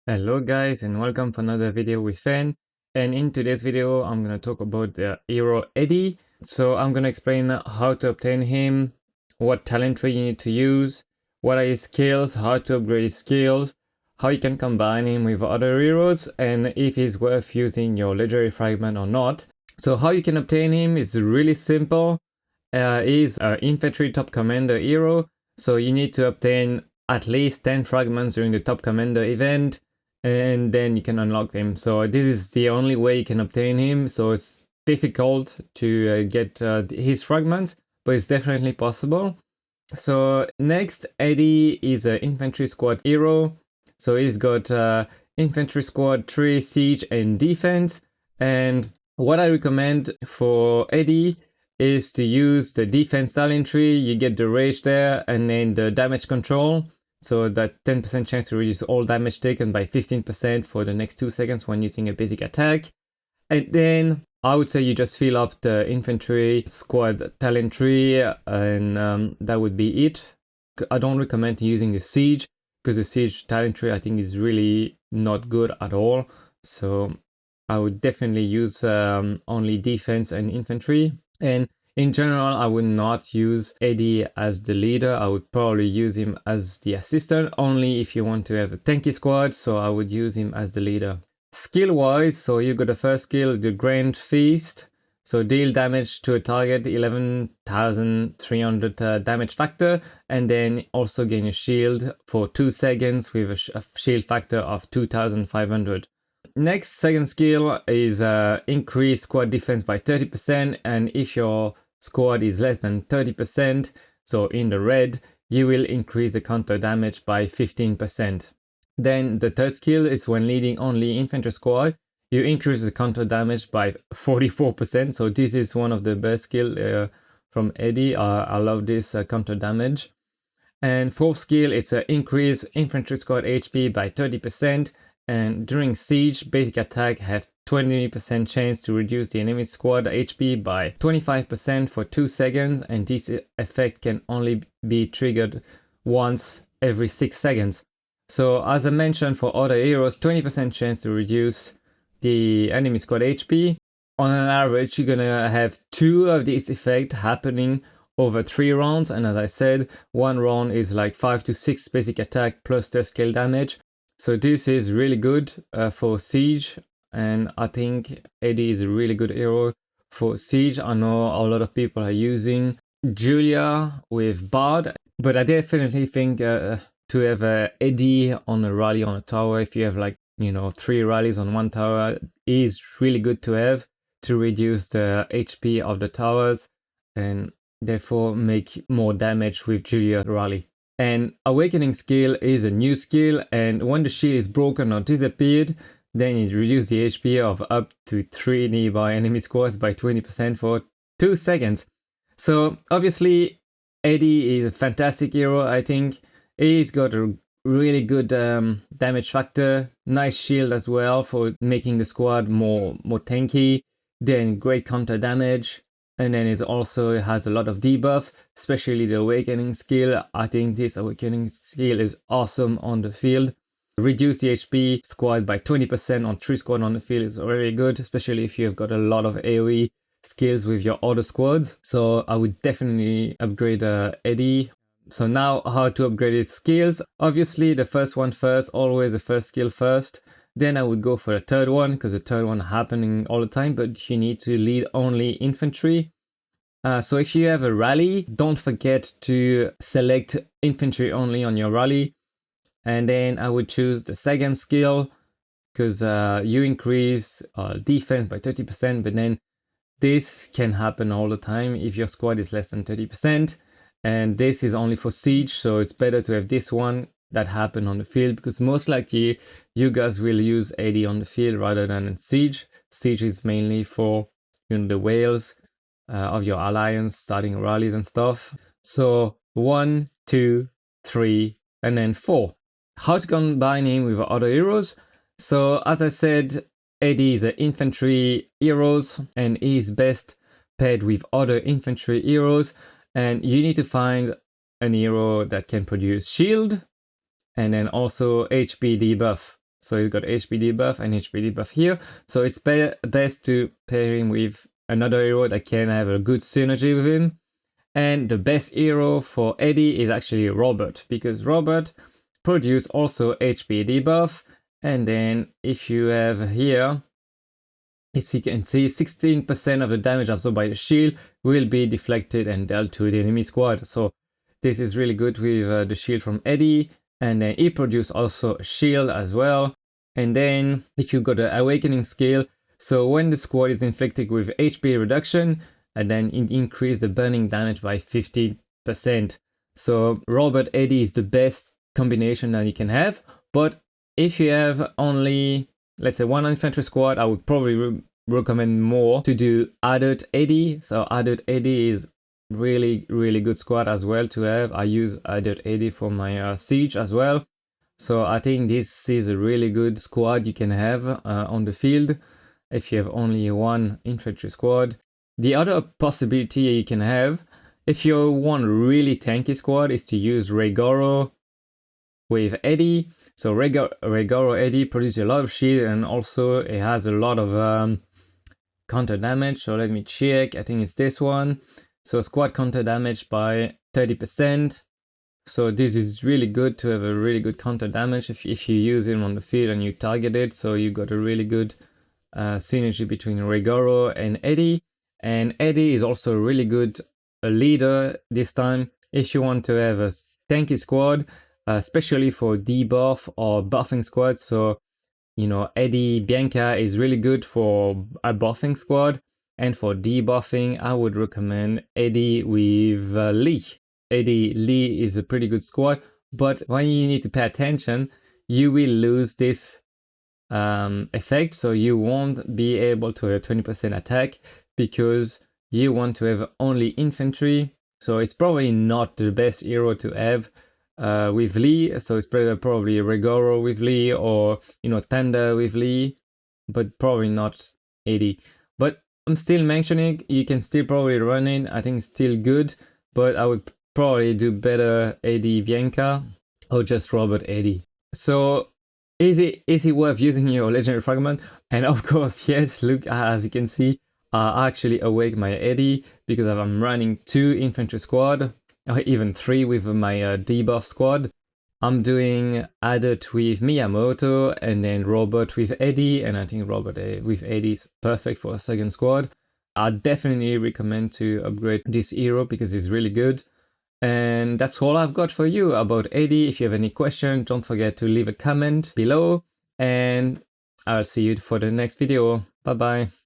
Hello guys and welcome for another video with Fan, and in today's video I'm gonna talk about the hero Eddie. So I'm gonna explain how to obtain him, what talent tree you need to use, what are his skills, how to upgrade his skills, how you can combine him with other heroes, and if he's worth using your legendary fragment or not. So how you can obtain him is really simple. He's an infantry top commander hero, so you need to obtain at least 10 fragments during the top commander event, and then you can unlock him. So this is the only way you can obtain him, so it's difficult to get his fragments, but it's definitely possible. So next, Eddie is an infantry squad hero, so he's got infantry squad 3 siege and defense. And what I recommend for Eddie is to use the defense talent tree. You get the rage there and then the damage control. So that 10% chance to reduce all damage taken by 15% for the next 2 seconds when using a basic attack. And then I would say you just fill up the infantry squad talent tree, and that would be it. I don't recommend using the siege because the siege talent tree I think is really not good at all. So I would definitely use only defense and infantry. And in general, I would not use Eddie as the leader. I would probably use him as the assistant, only if you want to have a tanky squad, so I would use him as the leader. Skill wise, so you got the first skill, the Grand Feast. So deal damage to a target, 11,300 damage factor, and then also gain a shield for 2 seconds with a shield factor of 2,500. Next, second skill is increase squad defense by 30%, and if your squad is less than 30%, so in the red, you will increase the counter damage by 15%. Then the third skill is when leading only infantry squad, you increase the counter damage by 44%. So this is one of the best skill from Eddie. I love this counter damage. And fourth skill is increase infantry squad HP by 30%. And during siege, basic attack have 20% chance to reduce the enemy squad HP by 25% for 2 seconds, and this effect can only be triggered once every 6 seconds. So as I mentioned, for other heroes, 20% chance to reduce the enemy squad HP. On an average, you're gonna have 2 of these effects happening over 3 rounds, and as I said, 1 round is like 5 to 6 basic attack plus their scale damage. So this is really good for siege, and I think Eddie is a really good hero for siege. I know a lot of people are using Julia with Bard, but I definitely think to have Eddie on a rally on a tower, if you have like 3 rallies on one tower, is really good to have to reduce the HP of the towers and therefore make more damage with Julia rally. And awakening skill is a new skill, and when the shield is broken or disappeared, then it reduces the HP of up to 3 nearby enemy squads by 20% for 2 seconds. So obviously Eddie is a fantastic hero. I think he's got a really good damage factor, nice shield as well for making the squad more tanky, then great counter damage. And then it also has a lot of debuff, especially the awakening skill. I think this awakening skill is awesome on the field. Reduce the HP squad by 20% on 3 squad on the field is really good, especially if you've got a lot of AoE skills with your other squads. So I would definitely upgrade Eddie. So now how to upgrade his skills. Obviously the first one first, always the first skill first. Then I would go for the third one, because the third one happening all the time, but you need to lead only infantry. So if you have a rally, don't forget to select infantry only on your rally. And then I would choose the second skill, because you increase defense by 30%, but then this can happen all the time if your squad is less than 30%. And this is only for siege, so it's better to have this one that happen on the field, because most likely you guys will use AD on the field rather than in siege. Siege is mainly for the whales of your alliance starting rallies and stuff. So 1, 2, 3, and then 4. How to combine him with other heroes? So as I said, AD is an infantry heroes, and is best paired with other infantry heroes, and you need to find an hero that can produce shield and then also HP debuff. So he's got HP debuff and HP debuff here. So it's best to pair him with another hero that can have a good synergy with him. And the best hero for Eddie is actually Robert, because Robert produces also HP debuff. And then if you have here, as you can see, 16% of the damage absorbed by the shield will be deflected and dealt to the enemy squad. So this is really good with the shield from Eddie. And then he produces also a shield as well. And then if you got the awakening skill, so when the squad is inflicted with HP reduction, and then it increase the burning damage by 50%. So Robert Eddie is the best combination that you can have. But if you have only, let's say, one infantry squad, I would probably recommend more to do Adult Eddie. So Adult Eddie is really good squad as well to have. I use Adult Eddie for my siege as well. So I think this is a really good squad you can have on the field if you have only one infantry squad. The other possibility you can have, if you want a really tanky squad, is to use Regoro with Eddie. So Regoro Eddie produces a lot of shield, and also it has a lot of counter damage. So let me check, I think it's this one. So squad counter damage by 30%. So this is really good to have a really good counter damage if you use him on the field and you target it. So you got a really good synergy between Regoro and Eddie. And Eddie is also a really good leader this time if you want to have a tanky squad, especially for debuff or buffing squad. So, you know, Eddie Bianca is really good for a buffing squad, and for debuffing, I would recommend Eddie with Lee. Lee is a pretty good squad, but when you need to pay attention, you will lose this effect, so you won't be able to have 20% attack because you want to have only infantry. So it's probably not the best hero to have with Lee. So it's probably Regoro with Lee, or, you know, Tanda with Lee, but probably not Eddie. But I'm still mentioning, you can still probably run it. I think it's still good, but I would probably do better Eddie Bianca or just Robert Eddie. So is it worth using your legendary fragment? And of course, yes. Look, as you can see, I actually awake my Eddie because I'm running 2 infantry squad, or even 3 with my debuff squad. I'm doing Adult with Miyamoto and then Robert with Eddie, and I think Robert with Eddie is perfect for a second squad. I definitely recommend to upgrade this hero because it's really good. And that's all I've got for you about Eddie. If you have any questions, don't forget to leave a comment below, and I'll see you for the next video. Bye bye.